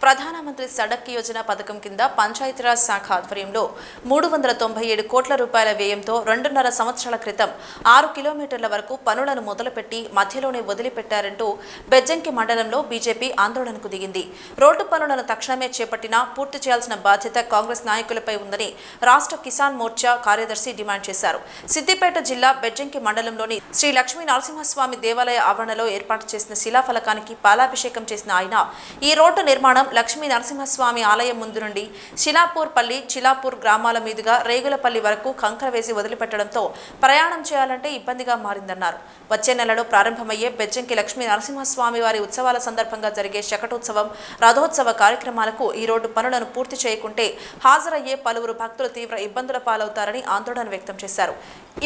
ప్రధానమంత్రి సడక్ యోజన పథకం కింద పంచాయతీరాజ్ శాఖ ఆధ్వర్యంలో 397 కోట్ల రూపాయల వ్యయంతో 2.5 సంవత్సరాల క్రితం 6 కిలోమీటర్ల వరకు పనులను మొదలుపెట్టి మధ్యలోనే వదిలిపెట్టారంటూ బెజ్జంకి మండలంలో బీజేపీ ఆందోళనకు దిగింది. రోడ్డు పనులను తక్షణమే చేపట్టినా పూర్తి చేయాల్సిన బాధ్యత కాంగ్రెస్ నాయకులపై ఉందని రాష్ట్ర కిసాన్ మోర్చా కార్యదర్శి డిమాండ్ చేశారు. సిద్దిపేట జిల్లా బెజ్జంకి మండలంలోని శ్రీ లక్ష్మీ నరసింహస్వామి దేవాలయ ఆవరణలో ఏర్పాటు చేసిన శిలాఫలకానికి పాలాభిషేకం చేసిన ఆయన ఈ రోడ్డు నిర్మాణం లక్ష్మీ నరసింహస్వామి ఆలయం ముందు నుండి శిలాపూర్ పల్లి, చిలాపూర్ గ్రామాల మీదుగా రేగులపల్లి వరకు కంకర వేసి వదిలిపెట్టడంతో ప్రయాణం చేయాలంటే ఇబ్బందిగా మారిందన్నారు. వచ్చే నెలలో ప్రారంభమయ్యే బెజ్జంకి లక్ష్మీ నరసింహస్వామి వారి ఉత్సవాల సందర్భంగా జరిగే శకటోత్సవం, రథోత్సవ కార్యక్రమాలకు ఈ రోడ్డు పనులను పూర్తి చేయకుంటే హాజరయ్యే పలువురు భక్తులు తీవ్ర ఇబ్బందుల పాలవుతారని ఆందోళన వ్యక్తం చేశారు.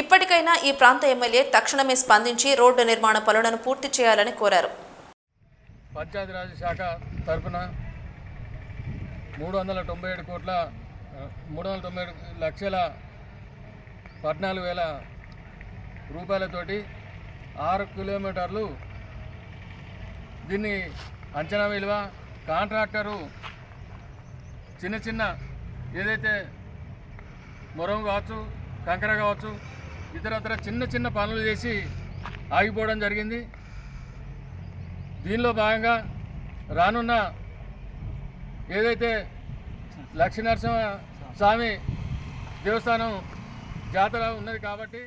ఇప్పటికైనా ఈ ప్రాంత ఎమ్మెల్యే తక్షణమే స్పందించి రోడ్డు నిర్మాణ పనులను పూర్తి చేయాలని కోరారు. పంచాయతీరాజ్ శాఖ తరఫున 397 లక్షల 14,000 రూపాయలతోటి 6 కిలోమీటర్లు దీన్ని అంచనా విలువ కాంట్రాక్టరు చిన్న ఏదైతే మొరం కావచ్చు, కంకర కావచ్చు, ఇతరత్ర చిన్న పనులు చేసి ఆగిపోవడం జరిగింది. దీనిలో భాగంగా రానున్న ఏదైతే లక్ష్మీనరసింహ స్వామి దేవస్థానం జాతర ఉన్నది కాబట్టి